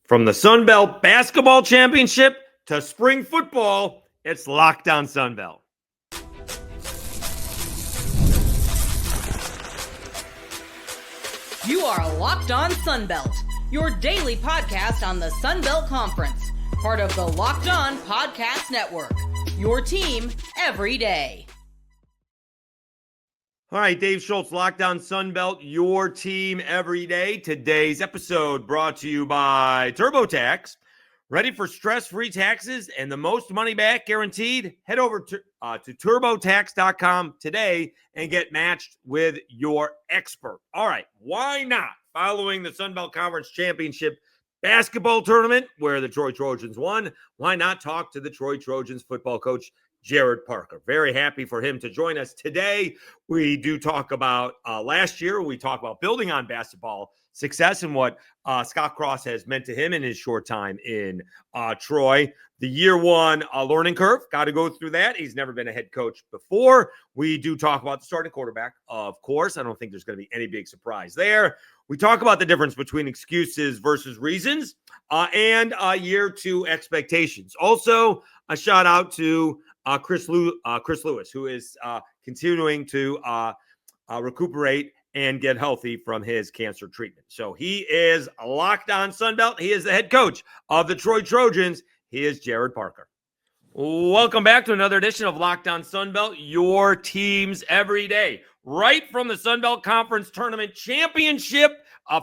From the Sun Belt Basketball Championship to spring football, it's Locked On Sun Belt. You are Locked On Sun Belt, your daily podcast on the Sun Belt Conference, part of the Locked On Podcast Network, your team every day. All right, Dave Schultz, Locked On Sun Belt, your team every day. Today's episode brought to you by TurboTax. Ready for stress-free taxes and the most money back guaranteed? Head over to TurboTax.com today and get matched with your expert. All right, why not? Following the Sun Belt Conference Championship basketball tournament where the Troy Trojans won, why not talk to the Troy Trojans football coach, Gerad Parker? Very happy for him to join us today. We do talk about last year. We talk about building on basketball success and what Scott Cross has meant to him in his short time in Troy. The year one learning curve, got to go through that. He's never been a head coach before. We do talk about the starting quarterback, of course. I don't think there's going to be any big surprise there. We talk about the difference between excuses versus reasons and year two expectations. Also, a shout out to Chris Lewis, who is continuing to recuperate and get healthy from his cancer treatment. So he is Locked On Sun Belt. He is the head coach of the Troy Trojans. He is Gerad Parker. Welcome back to another edition of Locked On Sun Belt, your teams every day. Right from the Sun Belt Conference Tournament Championship,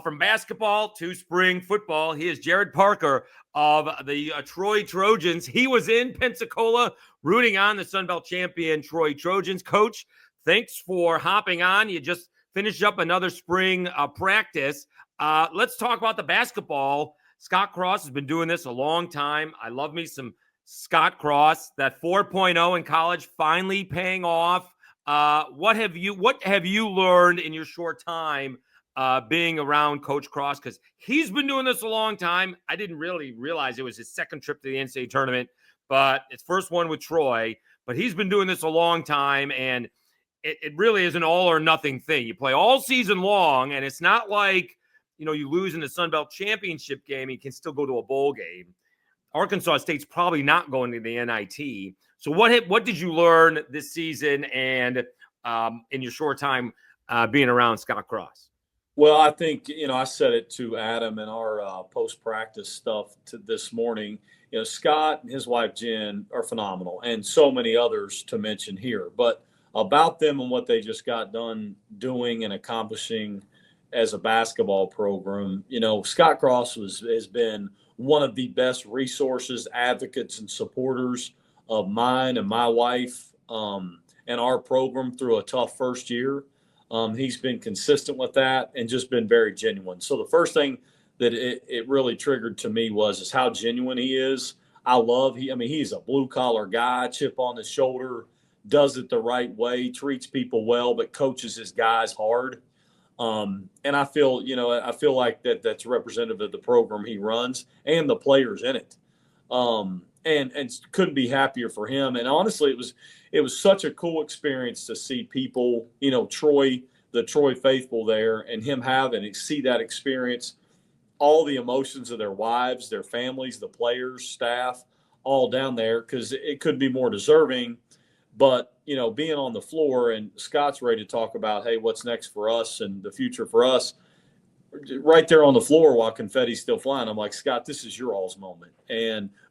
from basketball to spring football, he is Gerad Parker of the Troy Trojans. He was in Pensacola rooting on the Sun Belt champion Troy Trojans. Coach, thanks for hopping on. You just finished up another spring practice. Let's talk about the basketball. Scott Cross has been doing this a long time. I love me some Scott Cross. That 4.0 in college finally paying off. What have you learned in your short time being around Coach Cross? Because he's been doing this a long time. I didn't really realize it was his second trip to the NCAA tournament, but it's first one with Troy. But he's been doing this a long time, and it really is an all or nothing thing. You play all season long, and it's not like, you lose in the Sun Belt championship game, you can still go to a bowl game. Arkansas State's probably not going to the NIT. So what did you learn this season and in your short time being around Scott Cross? Well, I think, I said it to Adam in our post-practice stuff this morning. Scott and his wife Jen are phenomenal, and so many others to mention here. But about them and what they just got done doing and accomplishing as a basketball program, Scott Cross has been one of the best resources, advocates, and supporters of mine and my wife and our program through a tough first year. He's been consistent with that and just been very genuine. So the first thing that it really triggered to me is how genuine he is. He's a blue collar guy, chip on his shoulder, does it the right way, treats people well, but coaches his guys hard. And I feel like that's representative of the program he runs and the players in it. And couldn't be happier for him. And honestly, it was such a cool experience to see people, the Troy faithful there, and him see that experience, all the emotions of their wives, their families, the players, staff, all down there, because it could be more deserving. But, being on the floor, and Scott's ready to talk about, hey, what's next for us and the future for us, right there on the floor while confetti's still flying. I'm like, Scott, this is your all's moment.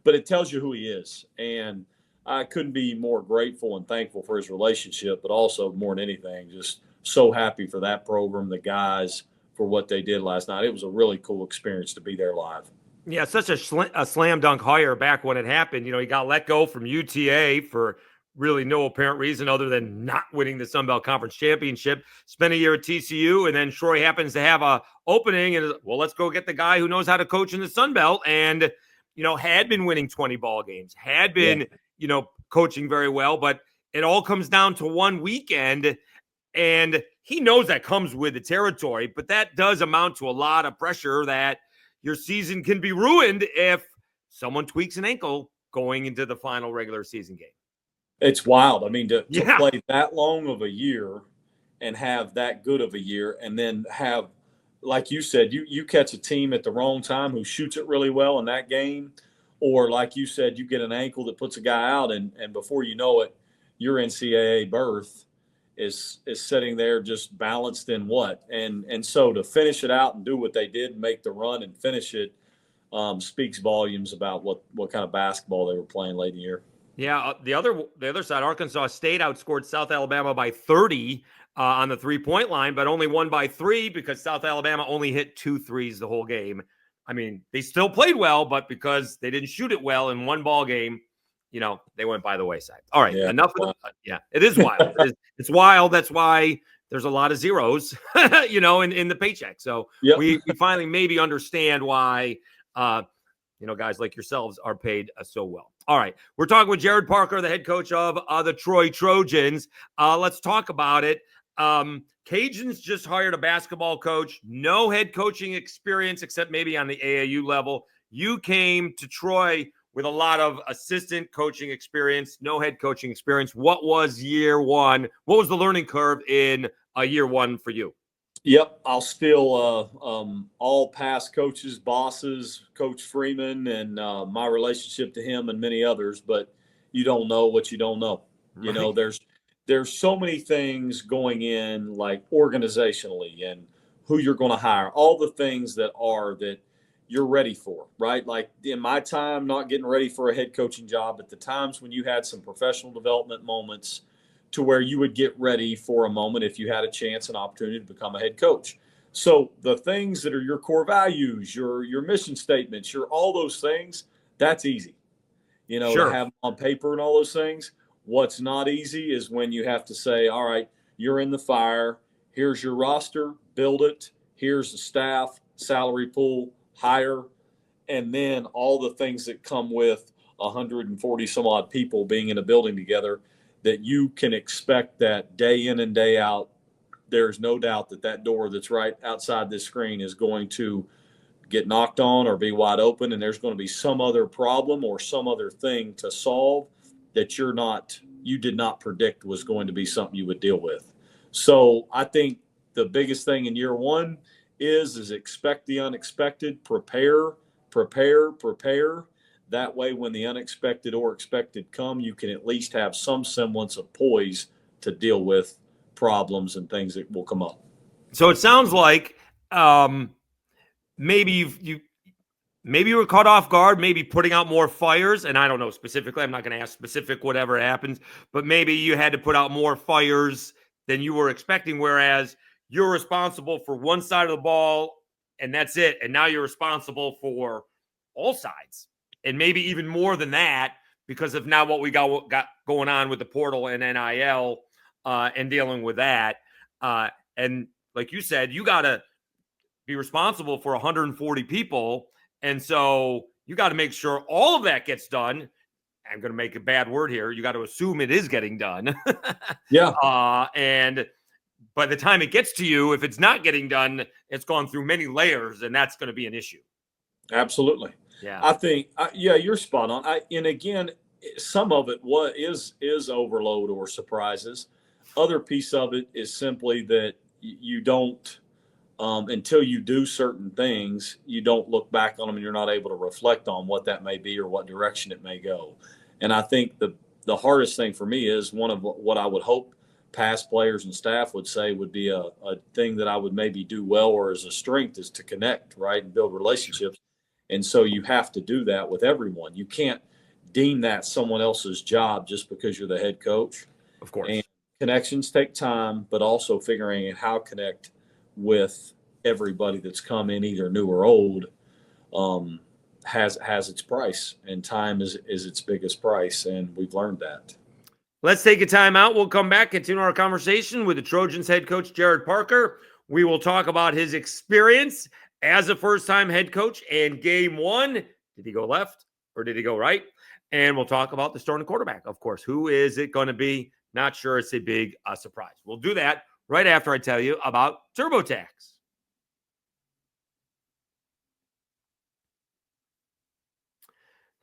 But it tells you who he is. And I couldn't be more grateful and thankful for his relationship, but also more than anything, just so happy for that program, the guys, for what they did last night. It was a really cool experience to be there live. Yeah, such a slam dunk hire back when it happened. He got let go from UTA for really no apparent reason other than not winning the Sun Belt Conference Championship. Spent a year at TCU, and then Troy happens to have a opening, and let's go get the guy who knows how to coach in the Sun Belt. And had been winning 20 ball games, had been coaching very well, but it all comes down to one weekend, and he knows that comes with the territory. But that does amount to a lot of pressure that your season can be ruined if someone tweaks an ankle going into the final regular season game. It's wild. To play that long of a year and have that good of a year, and then have like you said, you catch a team at the wrong time who shoots it really well in that game, or like you said, you get an ankle that puts a guy out, and before you know it, your NCAA berth is sitting there just balanced in what, and so to finish it out and do what they did, make the run and finish it, speaks volumes about what kind of basketball they were playing late in the year. Yeah, the other side, Arkansas State outscored South Alabama by 30 on the 3-point line, but only won by 3 because South Alabama only hit 2 threes the whole game. I mean, they still played well, but because they didn't shoot it well in one ball game, they went by the wayside. All right, enough of yeah, it is wild. It's wild. That's why there's a lot of zeros, in the paycheck. So we finally maybe understand why guys like yourselves are paid so well. All right. We're talking with Gerad Parker, the head coach of the Troy Trojans. Let's talk about it. Cajuns just hired a basketball coach, no head coaching experience except maybe on the AAU level. You came to Troy with a lot of assistant coaching experience, no head coaching experience. What was year one? What was the learning curve in year one for you? Yep, I'll steal all past coaches, bosses, Coach Freeman, and my relationship to him and many others. But you don't know what you don't know. Right. There's so many things going in, like organizationally and who you're going to hire, all the things that you're ready for, right? Like in my time, not getting ready for a head coaching job, at the times when you had some professional development moments to where you would get ready for a moment if you had a chance and opportunity to become a head coach. So the things that are your core values, your mission statements, all those things, that's easy, Sure. To have on paper and all those things. What's not easy is when you have to say, all right, you're in the fire. Here's your roster, build it. Here's the staff, salary pool, hire. And then all the things that come with 140 some odd people being in a building together, that you can expect that day in and day out. There's no doubt that door that's right outside this screen is going to get knocked on or be wide open, and there's going to be some other problem or some other thing to solve that you did not predict was going to be something you would deal with. So I think the biggest thing in year one is expect the unexpected, prepare. That way, when the unexpected or expected come, you can at least have some semblance of poise to deal with problems and things that will come up. So it sounds like maybe you were caught off guard, maybe putting out more fires. And I don't know specifically. I'm not going to ask specific whatever happens, but maybe you had to put out more fires than you were expecting, whereas you're responsible for one side of the ball and that's it. And now you're responsible for all sides. And maybe even more than that, because of now what we got going on with the portal and NIL and dealing with that. And like you said, you got to be responsible for 140 people. And so you got to make sure all of that gets done. I'm going to make a bad word here. You got to assume it is getting done. Yeah. And by the time it gets to you, if it's not getting done, it's gone through many layers, and that's going to be an issue. Absolutely. Yeah, I think, you're spot on. And again, some of it is overload or surprises. Other piece of it is simply that you don't, until you do certain things, you don't look back on them and you're not able to reflect on what that may be or what direction it may go. And I think the hardest thing for me is one of what I would hope past players and staff would say would be a thing that I would maybe do well or as a strength is to connect, right, and build relationships. And so you have to do that with everyone. You can't deem that someone else's job just because you're the head coach. Of course. And connections take time, but also figuring out how to connect with everybody that's come in, either new or old, has its price. And time is its biggest price, and we've learned that. Let's take a time out. We'll come back, continue our conversation with the Trojans head coach, Gerad Parker. We will talk about his experience as a first-time head coach and game one. Did he go left or did he go right? And we'll talk about the starting quarterback, of course. Who is it going to be? Not sure. It's a big surprise. We'll do that right after I tell you about TurboTax.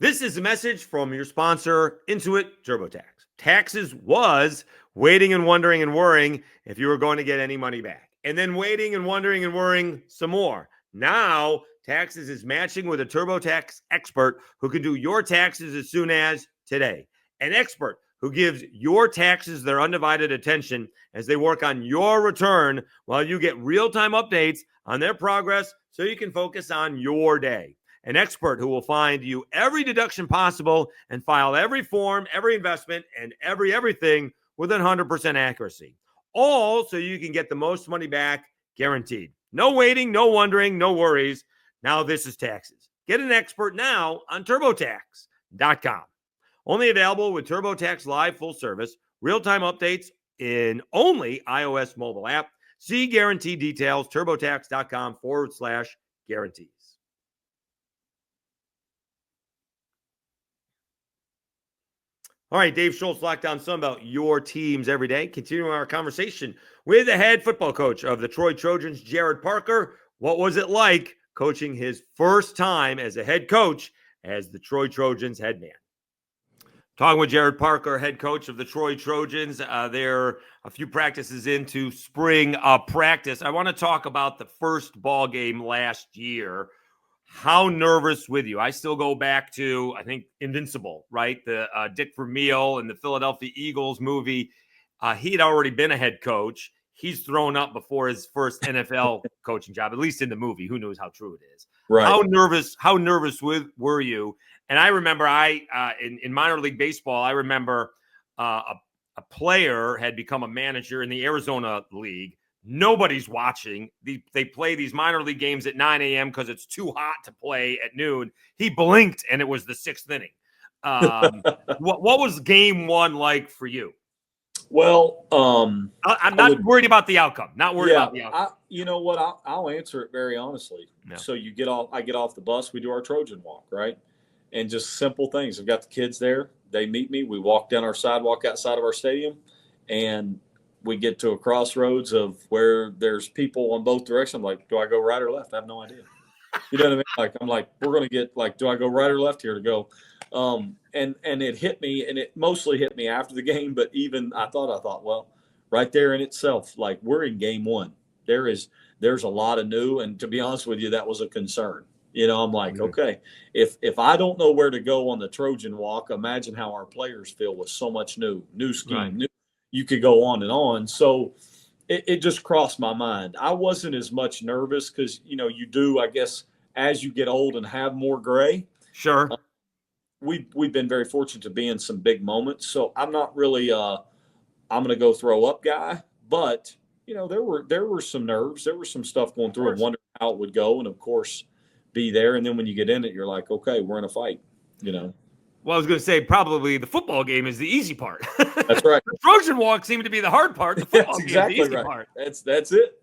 This is a message from your sponsor, Intuit TurboTax. Taxes was waiting and wondering and worrying if you were going to get any money back. and then waiting and wondering and worrying some more. Now, Taxes is matching with a TurboTax expert who can do your taxes as soon as today. An expert who gives your taxes their undivided attention as they work on your return while you get real-time updates on their progress so you can focus on your day. An expert who will find you every deduction possible and file every form, every investment, and everything with 100% accuracy. All so you can get the most money back guaranteed. No waiting, no wondering, no worries. Now this is Taxes. Get an expert now on TurboTax.com. Only available with TurboTax Live full service, real-time updates in only iOS mobile app. See guarantee details, TurboTax.com/guarantees. All right, Dave Schultz, Lockdown Sunbelt, your teams every day. Continuing our conversation with the head football coach of the Troy Trojans, Gerad Parker. What was it like coaching his first time as a head coach as the Troy Trojans head man? Talking with Gerad Parker, head coach of the Troy Trojans. They're a few practices into spring practice. I want to talk about the first ball game last year. How nervous with you? I still go back to, I think, Invincible, right? The Dick Vermeil and the Philadelphia Eagles movie. He had already been a head coach. He's thrown up before his first NFL coaching job, at least in the movie. Who knows how true it is? Right. How nervous were you? And I remember in minor league baseball, I remember a player had become a manager in the Arizona League. Nobody's watching. They play these minor league games at 9 a.m. because it's too hot to play at noon. He blinked, and it was the sixth inning. What was game one like for you? Well, I'm not worried about the outcome. Not worried about the outcome. You know what? I'll answer it very honestly. Yeah. So I get off the bus. We do our Trojan walk, right? And just simple things. I've got the kids there. They meet me. We walk down our sidewalk outside of our stadium, and we get to a crossroads of where there's people on both directions. I'm like, do I go right or left? I have no idea. You know what I mean? Like, I'm like, we're going to get like, do I go right or left here to go? And it hit me, and it mostly hit me after the game. But even I thought, well, right there in itself, like we're in game one. There's a lot of new, and to be honest with you, that was a concern. You know, I'm like, okay, if I don't know where to go on the Trojan walk, imagine how our players feel with so much new scheme, right. You could go on and on. So it just crossed my mind. I wasn't as much nervous because, you do, I guess, as you get old and have more gray. Sure. We've been very fortunate to be in some big moments. So I'm not really I'm going to go throw up guy. But, there were some nerves. There was some stuff going through and wondering how it would go. And, of course, be there. And then when you get in it, you're like, okay, we're in a fight, Well, I was going to say probably the football game is the easy part. That's right. The Trojan walk seemed to be the hard part. The football game exactly is the easy right. part. That's it.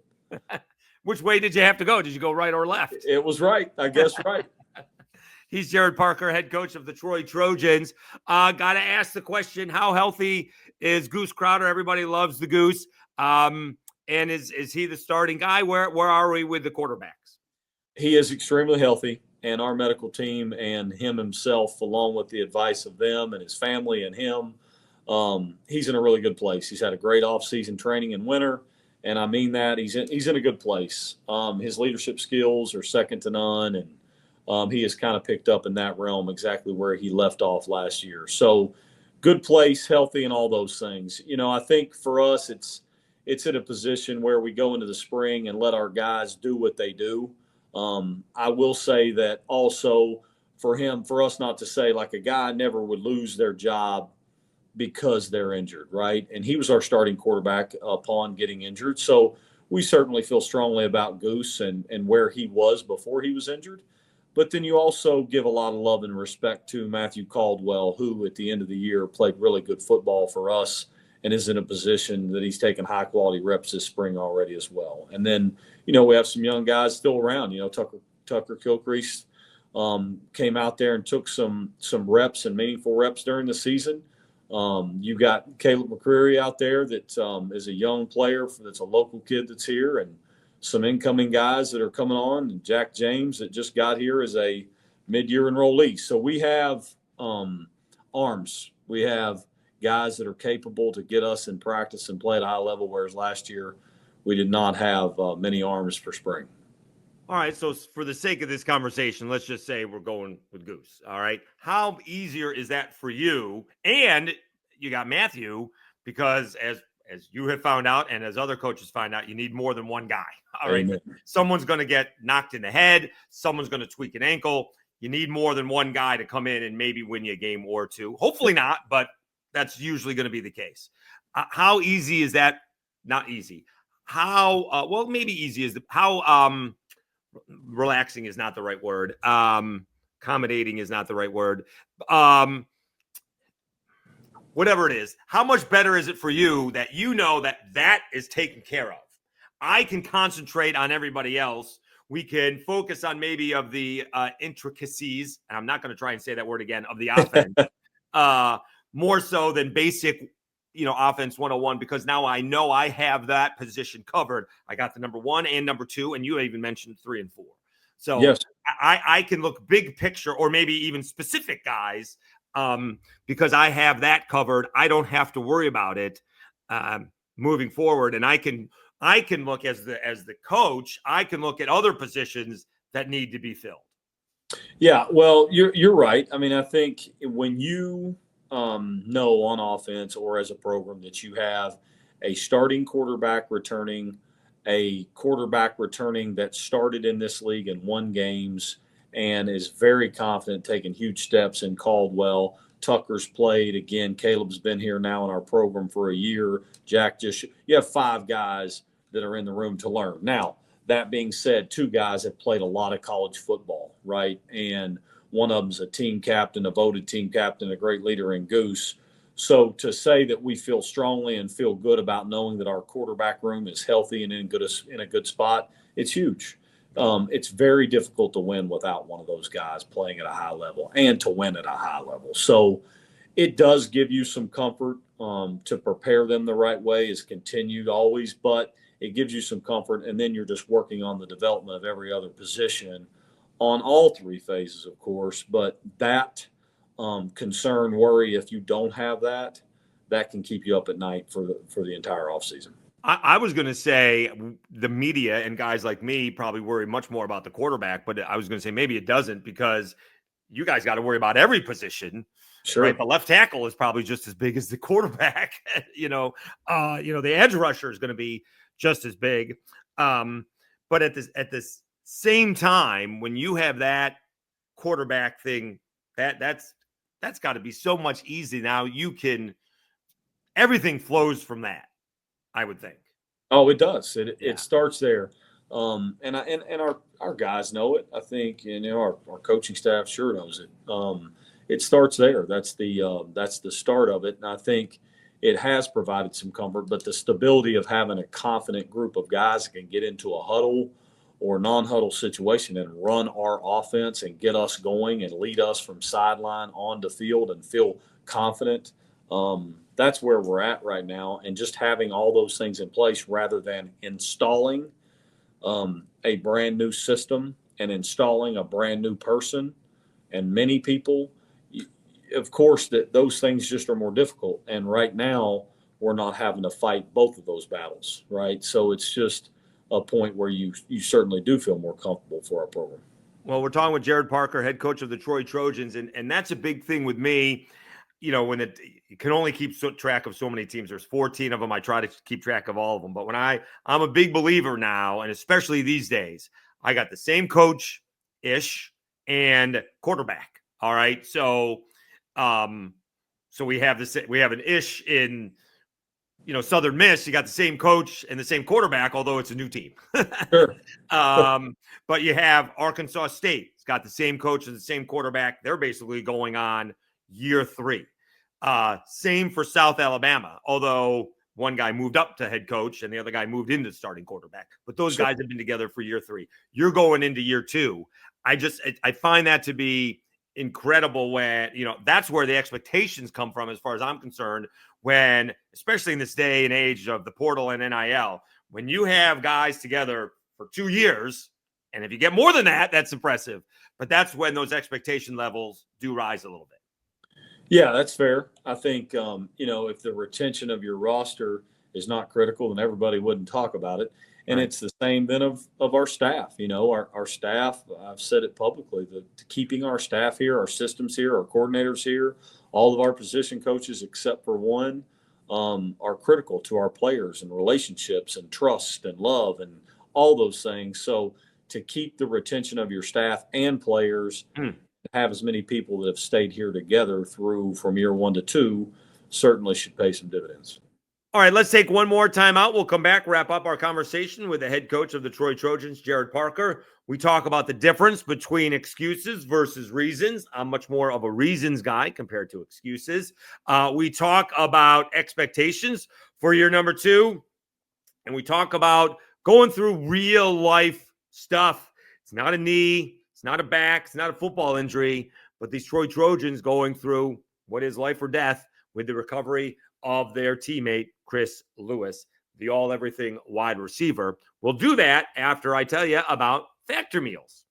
Which way did you have to go? Did you go right or left? It was right. I guess right. He's Gerad Parker, head coach of the Troy Trojans. Got to ask the question, how healthy is Goose Crowder? Everybody loves the Goose. And is he the starting guy? Where are we with the quarterbacks? He is extremely healthy. And our medical team and him himself, along with the advice of them and his family and him, he's in a really good place. He's had a great offseason training in winter, and I mean that. He's in a good place. His leadership skills are second to none, and he has kind of picked up in that realm exactly where he left off last year. So good place, healthy, and all those things. I think for us it's in a position where we go into the spring and let our guys do what they do. I will say that also for us not to say like a guy never would lose their job because they're injured, right? And he was our starting quarterback upon getting injured. So we certainly feel strongly about Goose and where he was before he was injured. But then you also give a lot of love and respect to Matthew Caldwell, who at the end of the year played really good football for us and is in a position that he's taken high-quality reps this spring already as well. And then, we have some young guys still around. Tucker Kilcrease came out there and took some reps and meaningful reps during the season. You got Caleb McCreary out there that is a young player that's a local kid that's here, and some incoming guys that are coming on, and Jack James that just got here as a mid-year enrollee. So we have arms. We have guys that are capable to get us in practice and play at a high level, whereas last year we did not have many arms for spring. All right, so for the sake of this conversation, let's just say we're going with Goose. All right, how easier is that for you? And you got Matthew, because as you have found out, and as other coaches find out, you need more than one guy. All right, Amen. someone's going to get knocked in the head, someone's going to tweak an ankle. You need more than one guy to come in and maybe win you a game or two. Hopefully not, but that's usually going to be the case. How easy is that? Not easy. How well, maybe easy is how relaxing is not the right word. Accommodating is not the right word. Whatever it is, how much better is it for you that you know that is taken care of? I can concentrate on everybody else. We can focus on maybe of the intricacies, and I'm not going to try and say that word again, of the offense, more so than basic, offense 101, because now I know I have that position covered. I got the number 1 and number 2, and you even mentioned 3 and 4. So yes. I can look big picture or maybe even specific guys because I have that covered. I don't have to worry about it moving forward. And I can look as the coach, I can look at other positions that need to be filled. Yeah, well, you're right. I mean, I think when you know on offense or as a program that you have a starting quarterback returning, a quarterback returning that started in this league and won games and is very confident, taking huge steps in Caldwell. Tucker's played again. Caleb's been here now in our program for a year. Jack you have 5 guys that are in the room to learn. Now, that being said, 2 guys have played a lot of college football, right? And one of them's a team captain, a voted team captain, a great leader in Goose. So to say that we feel strongly and feel good about knowing that our quarterback room is healthy and in a good spot, it's huge. It's very difficult to win without one of those guys playing at a high level and to win at a high level. So it does give you some comfort. To prepare them the right way is continued always, but it gives you some comfort. And then you're just working on the development of every other position on all 3 phases, of course. But that concern, worry, if you don't have that can keep you up at night for the entire offseason. I was going to say the media and guys like me probably worry much more about the quarterback, but I was going to say maybe it doesn't, because you guys got to worry about every position. Sure. Right. The left tackle is probably just as big as the quarterback. The edge rusher is going to be just as big. But at this same time, when you have that quarterback thing, that's got to be so much easy. Now everything flows from that, I would think. Oh, it does. It starts there. And our guys know it, I think, and our coaching staff sure knows it. It starts there. That's the start of it. And I think it has provided some comfort, but the stability of having a confident group of guys that can get into a huddle or non-huddle situation and run our offense and get us going and lead us from sideline on the field and feel confident. That's where we're at right now. And just having all those things in place rather than installing a brand new system and installing a brand new person and many people, of course, that those things just are more difficult. And right now we're not having to fight both of those battles, right? So it's just a point where you certainly do feel more comfortable for our program. Well, we're talking with Gerad Parker, head coach of the Troy Trojans, and that's a big thing with me. When you can only keep track of so many teams. There's 14 of them. I try to keep track of all of them. But when I'm a big believer now, and especially these days, I got the same coach-ish and quarterback. All right. So we have an ish in, Southern Miss. You got the same coach and the same quarterback, although it's a new team. Sure. But you have Arkansas State. It's got the same coach and the same quarterback. They're basically going on year 3. Same for South Alabama, although one guy moved up to head coach and the other guy moved into starting quarterback. But those guys have been together for year 3. You're going into year 2. I find that to be incredible when, that's where the expectations come from as far as I'm concerned, when, especially in this day and age of the portal and NIL, when you have guys together for 2 years, and if you get more than that, that's impressive. But that's when those expectation levels do rise a little bit. Yeah, that's fair. I think, if the retention of your roster is not critical, then everybody wouldn't talk about it. And Right. it's the same then of our staff. Our staff, I've said it publicly, keeping our staff here, our systems here, our coordinators here, all of our position coaches except for one, are critical to our players and relationships and trust and love and all those things. So to keep the retention of your staff and players, have as many people that have stayed here together through from year 1 to 2 certainly should pay some dividends. All right, let's take one more time out. We'll come back, wrap up our conversation with the head coach of the Troy Trojans, Gerad Parker. We talk about the difference between excuses versus reasons. I'm much more of a reasons guy compared to excuses. We talk about expectations for year number 2, and we talk about going through real life stuff. It's not a knee, it's not a back, it's not a football injury, but these Troy Trojans going through what is life or death with the recovery of their teammate, Chris Lewis, the all-everything wide receiver. We'll do that after I tell you about Factor Meals.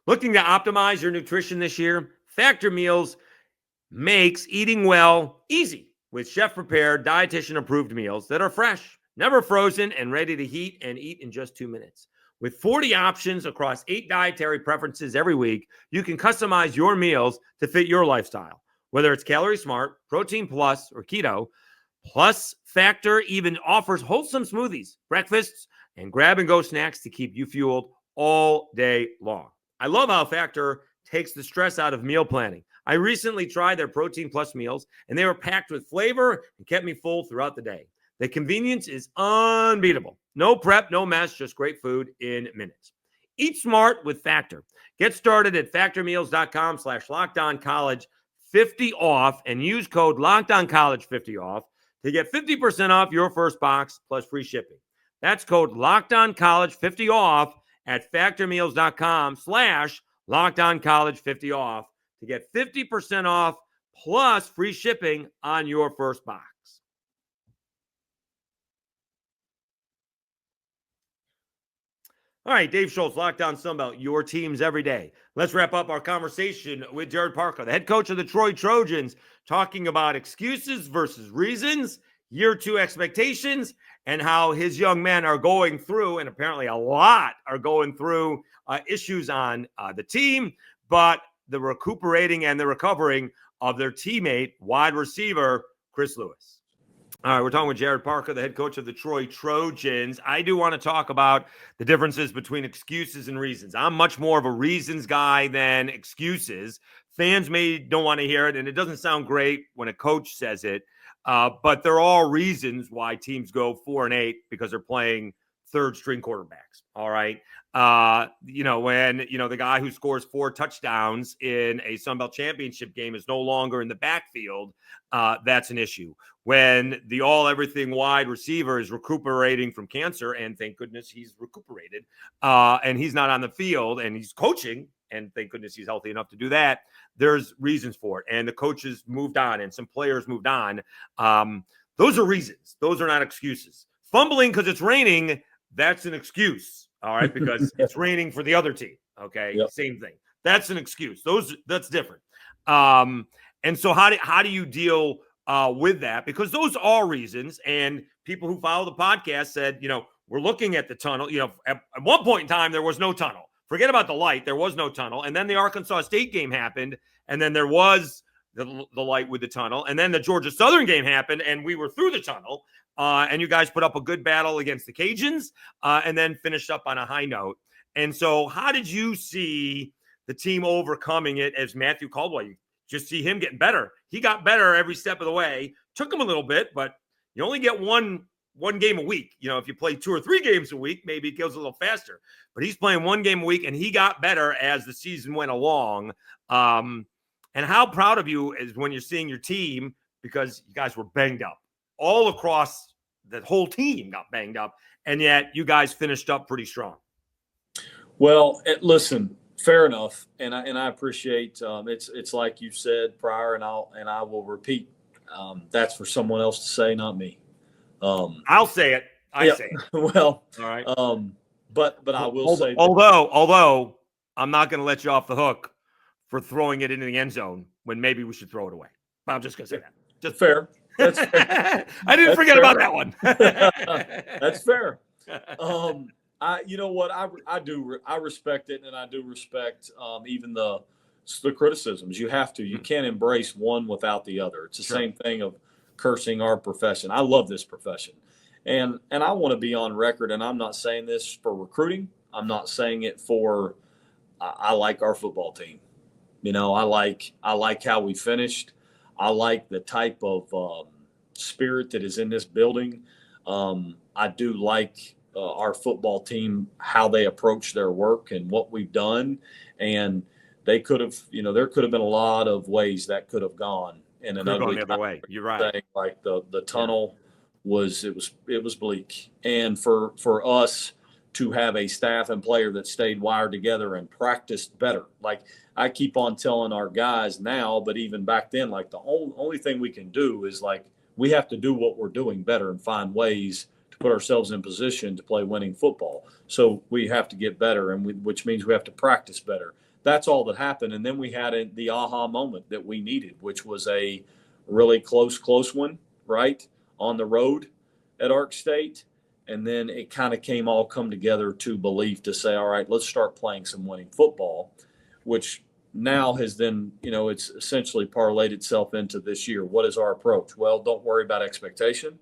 Looking to optimize your nutrition this year? Factor Meals makes eating well easy with chef-prepared, dietitian-approved meals that are fresh, never frozen, and ready to heat and eat in just 2 minutes. With 40 options across 8 dietary preferences every week, you can customize your meals to fit your lifestyle. Whether it's Calorie Smart, Protein Plus, or Keto, Plus Factor even offers wholesome smoothies, breakfasts, and grab-and-go snacks to keep you fueled all day long. I love how Factor takes the stress out of meal planning. I recently tried their Protein Plus meals, and they were packed with flavor and kept me full throughout the day. The convenience is unbeatable. No prep, no mess, just great food in minutes. Eat smart with Factor. Get started at factormeals.com/LockedOnCollege 50 off and use code LockedOnCollege50 off to get 50% off your first box plus free shipping. That's code LockedOnCollege50 off at factormeals.com/LockedOnCollege50 off to get 50% off plus free shipping on your first box. All right, Dave Schultz, Locked On Sunbelt, your teams every day. Let's wrap up our conversation with Gerad Parker, the head coach of the Troy Trojans, talking about excuses versus reasons, year 2 expectations, and how his young men are going through, and apparently a lot are going through issues on the team, but the recuperating and the recovering of their teammate, wide receiver, Chris Lewis. All right, we're talking with Gerad Parker, the head coach of the Troy Trojans. I do want to talk about the differences between excuses and reasons. I'm much more of a reasons guy than excuses. Fans don't want to hear it, and it doesn't sound great when a coach says it, but there are reasons why teams go 4-8 because they're playing third-string quarterbacks, all right? When, the guy who scores 4 touchdowns in a Sun Belt championship game is no longer in the backfield, that's an issue. When the all-everything wide receiver is recuperating from cancer, and thank goodness he's recuperated, and he's not on the field, and he's coaching, and thank goodness he's healthy enough to do that, there's reasons for it. And the coaches moved on, and some players moved on. Those are reasons. Those are not excuses. Fumbling because it's raining, that's an excuse, all right, because it's raining for the other team, okay? Yep. Same thing. That's an excuse. That's different. And so how do you deal with that? Because those are reasons, and people who follow the podcast said, we're looking at the tunnel. At one point in time, there was no tunnel. Forget about the light. There was no tunnel. And then the Arkansas State game happened, and then there was the light with the tunnel. And then the Georgia Southern game happened, and we were through the tunnel. And you guys put up a good battle against the Cajuns and then finished up on a high note. And so how did you see the team overcoming it as Matthew Caldwell? You just see him getting better. He got better every step of the way. Took him a little bit, but you only get one game a week. If you play 2 or 3 games a week, maybe it goes a little faster. But he's playing 1 game a week, and he got better as the season went along. And how proud of you is when you're seeing your team, because you guys were banged up. All across the whole team got banged up, and yet you guys finished up pretty strong. Well, listen, fair enough, and I appreciate it's like you said prior, and I will repeat. That's for someone else to say, not me. I'll say it. I say it. Well, all right. But I will say, although I'm not going to let you off the hook for throwing it into the end zone when maybe we should throw it away. I'm just going to say that. Just fair. That's fair. I didn't forget about that one. That's fair. You know what? I respect it, and I do respect even the criticisms. You have to. You can't embrace one without the other. It's the same thing of cursing our profession. I love this profession, and I want to be on record. And I'm not saying this for recruiting. I'm not saying it for. I like our football team. You know, I like how we finished. I like the type of spirit that is in this building. I do like our football team, how they approach their work and what we've done. And they could have, there could have been a lot of ways that could have gone in an ugly the other way. You're right. Like the tunnel was bleak. And for us to have a staff and player that stayed wired together and practiced better. Like I keep on telling our guys now, but even back then, like the only thing we can do is like, we have to do what we're doing better and find ways to put ourselves in position to play winning football. So we have to get better, which means we have to practice better. That's all that happened. And then we had the aha moment that we needed, which was a really close one, right, on the road at Ark State. And then it kind of come together to belief to say, all right, let's start playing some winning football, which now has then, it's essentially parlayed itself into this year. What is our approach? Well, don't worry about expectation.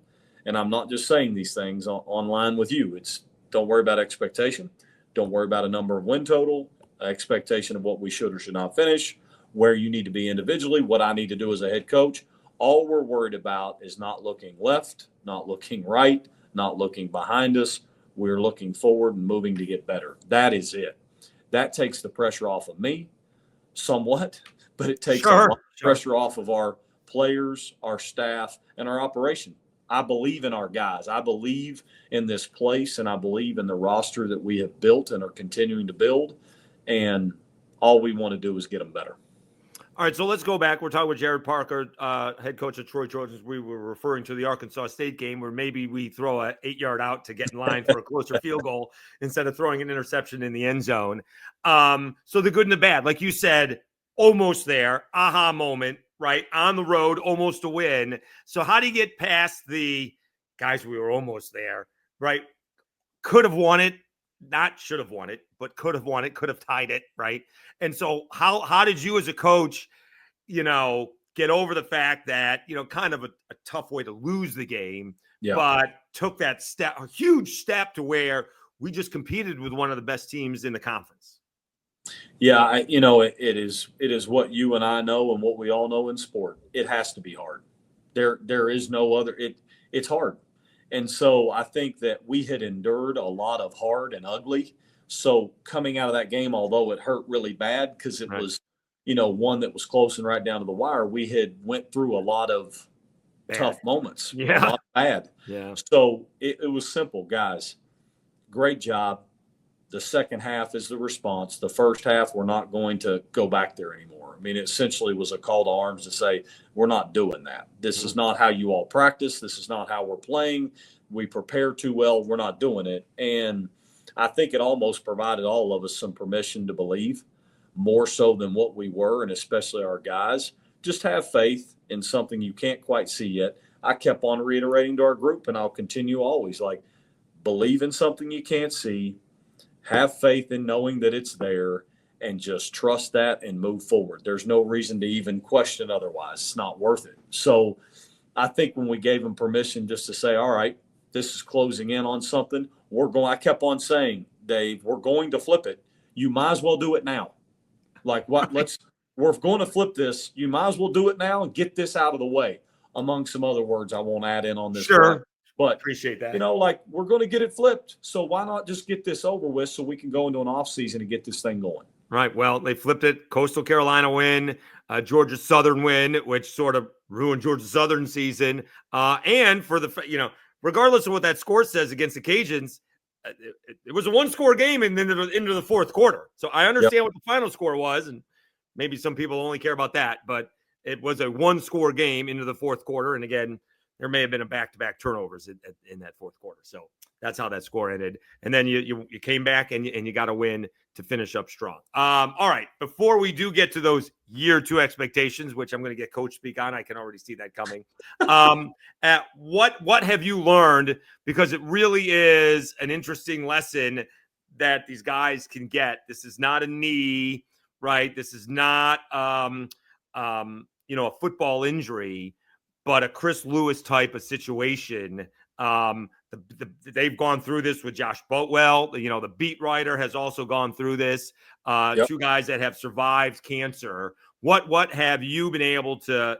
And I'm not just saying these things online with you. It's don't worry about expectation. Don't worry about a number of win total, expectation of what we should or should not finish, where you need to be individually, what I need to do as a head coach. All we're worried about is not looking left, not looking right, not looking behind us. We're looking forward and moving to get better. That is it. That takes the pressure off of me somewhat, but it takes a lot of pressure off of our players, our staff, and our operation. I believe in our guys. I believe in this place, and I believe in the roster that we have built and are continuing to build. And all we want to do is get them better. All right, so let's go back. We're talking with Gerad Parker, head coach of Troy Trojans. We were referring to the Arkansas State game where maybe we throw a 8-yard out to get in line for a closer field goal instead of throwing an interception in the end zone. So the good and the bad, like you said, almost there, aha moment, right? On the road, almost a win. So how do you get past the guys, we were almost there, right? Could have won it, not should have won it, but could have won it, could have tied it, right? And so how did you as a coach, get over the fact that, kind of a tough way to lose the game, but took that step, a huge step to where we just competed with one of the best teams in the conference? Yeah, it is what you and I know and what we all know in sport. It has to be hard. There is no other. It's hard. And so I think that we had endured a lot of hard and ugly. So coming out of that game, although it hurt really bad because it was, one that was close and right down to the wire, we had went through a lot of tough moments. A lot of bad. Yeah. So it was simple, guys. Great job. The second half is the response. The first half, we're not going to go back there anymore. I mean, it essentially was a call to arms to say, we're not doing that. This is not how you all practice. This is not how we're playing. We prepare too well. We're not doing it. And I think it almost provided all of us some permission to believe more so than what we were, and especially our guys. Just have faith in something you can't quite see yet. I kept on reiterating to our group, and I'll continue always, like, believe in something you can't see. Have faith in knowing that it's there and just trust that and move forward. There's no reason to even question otherwise. It's not worth it. So I think when we gave them permission just to say, all right, this is closing in on something, I kept on saying, Dave, we're going to flip it. You might as well do it now. Like what? We're going to flip this. You might as well do it now and get this out of the way, among some other words I won't add in on this. Sure. But appreciate that. We're going to get it flipped. So why not just get this over with so we can go into an off season and get this thing going? Right. Well, they flipped it. Coastal Carolina win, Georgia Southern win, which sort of ruined Georgia Southern season. And for the, regardless of what that score says against the Cajuns, it was a one-score game and then into the fourth quarter. So I understand what the final score was, and maybe some people only care about that, but it was a one-score game into the fourth quarter. And again, there may have been a back-to-back turnovers in that fourth quarter. So That's how that score ended. And then you came back and you got a win to finish up strong. All right. Before we do get to those year 2 expectations, which I'm going to get coach speak on, I can already see that coming. What have you learned? Because it really is an interesting lesson that these guys can get. This is not a knee, right? This is not, a football injury, but a Chris Lewis type of situation. They've gone through this with Josh Boatwell. The beat writer has also gone through this. Yep. 2 guys that have survived cancer. What have you been able to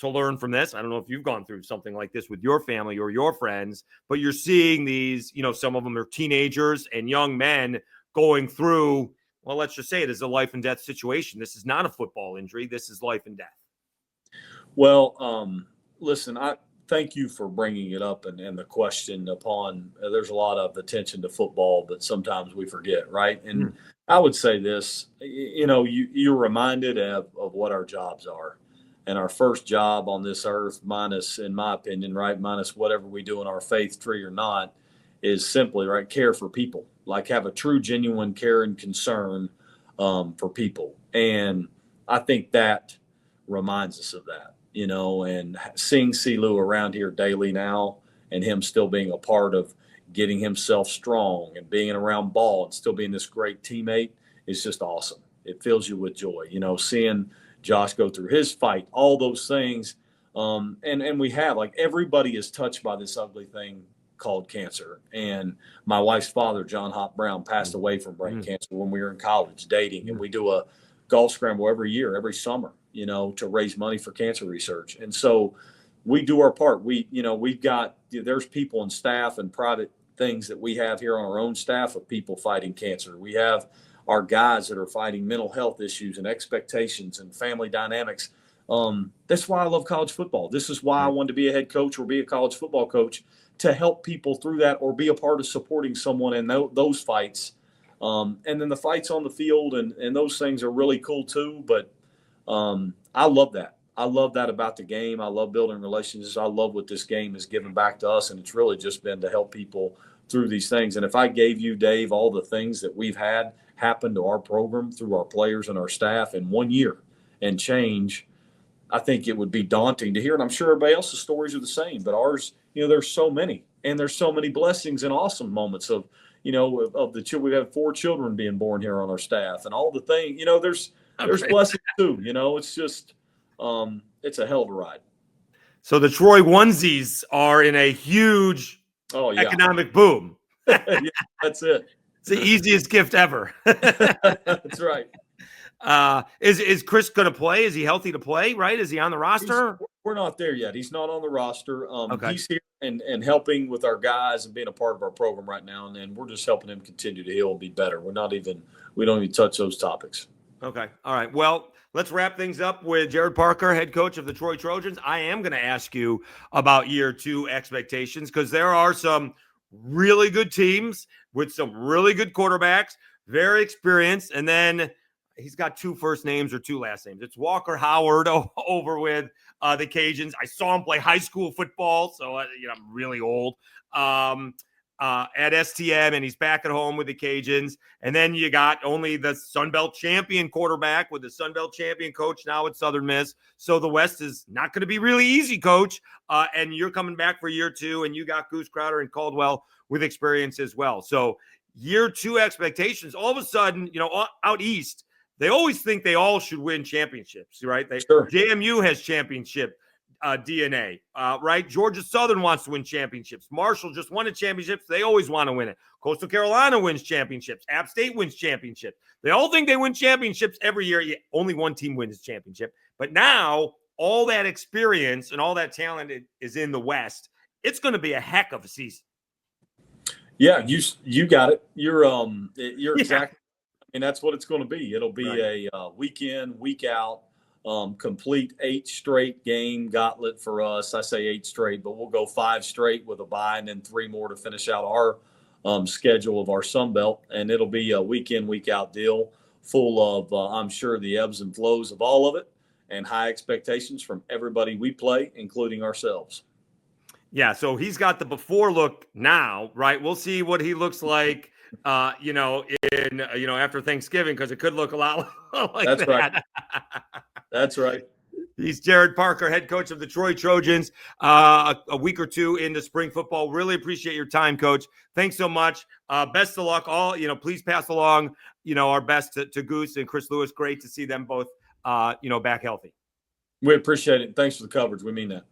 learn from this? I don't know if you've gone through something like this with your family or your friends, but you're seeing these, some of them are teenagers and young men going through, well, let's just say it is a life and death situation. This is not a football injury. This is life and death. Well, listen, I thank you for bringing it up and the question upon, there's a lot of attention to football, but sometimes we forget, right? And I would say this, you're reminded of what our jobs are. And our first job on this earth, minus, in my opinion, right, minus whatever we do in our faith tree or not, is simply, right, care for people. Like have a true, genuine care and concern for people. And I think that reminds us of that, and seeing C-Lou around here daily now and him still being a part of getting himself strong and being around ball and still being this great teammate is just awesome. It fills you with joy, seeing Josh go through his fight, all those things. And we have, like, everybody is touched by this ugly thing called cancer. And my wife's father, John Hop Brown, passed away from brain cancer when we were in college dating. And we do a golf scramble every year, every summer, to raise money for cancer research. And so we do our part. There's people and staff and private things that we have here on our own staff of people fighting cancer. We have our guys that are fighting mental health issues and expectations and family dynamics. That's why I love college football. This is why I wanted to be a head coach or be a college football coach, to help people through that or be a part of supporting someone in those fights. And then the fights on the field and those things are really cool too. But I love that. I love that about the game. I love building relationships. I love what this game has given back to us. And it's really just been to help people through these things. And if I gave you, Dave, all the things that we've had happen to our program through our players and our staff in 1 year and change, I think it would be daunting to hear. And I'm sure everybody else's stories are the same, but ours, there's so many, and there's so many blessings and awesome moments of the children. We've had 4 children being born here on our staff and all the things, there's blessings too, it's just, it's a hell of a ride. So the Troy onesies are in a huge economic boom. Yeah, that's it. It's the easiest gift ever. That's right. Is Chris going to play? Is he healthy to play? Right? Is he on the roster? We're not there yet. He's not on the roster. Okay. He's here and helping with our guys and being a part of our program right now. And then we're just helping him continue to heal and be better. We don't even touch those topics. Okay. All right. Well, let's wrap things up with Gerad Parker, head coach of the Troy Trojans. I am going to ask you about year 2 expectations, because there are some really good teams with some really good quarterbacks, very experienced. And then he's got 2 first names or 2 last names. It's Walker Howard over with the Cajuns. I saw him play high school football, so I'm really old. At STM, and he's back at home with the Cajuns. And then you got only the Sun Belt champion quarterback with the Sun Belt champion coach now at Southern Miss. So the West is not going to be really easy, coach. And you're coming back for year 2, and you got Goose Crowder and Caldwell with experience as well. So year 2 expectations, all of a sudden, out east, they always think they all should win championships, right? Sure. JMU has championship DNA, right? Georgia Southern wants to win championships. Marshall just won a championship. They always want to win it. Coastal Carolina wins championships. App State wins championships. They all think they win championships every year. Only one team wins a championship. But now all that experience and all that talent is in the West. It's going to be a heck of a season. Yeah, you got it. You're exactly. And that's what it's going to be. It'll be a week in, week out, complete 8 straight game gauntlet for us. I say 8 straight, but we'll go 5 straight with a bye and then 3 more to finish out our schedule of our Sun Belt. And it'll be a week in, week out deal full of, I'm sure, the ebbs and flows of all of it and high expectations from everybody we play, including ourselves. Yeah, so he's got the before look now, right? We'll see what he looks like, in after Thanksgiving, because it could look a lot like That's that. right. That's right. He's Gerad Parker, head coach of the Troy Trojans, a week or two into spring football. Really appreciate your time, Coach. Thanks so much. Best of luck. Please pass along, our best to Goose and Chris Lewis. Great to see them both, back healthy. We appreciate it. Thanks for the coverage. We mean that.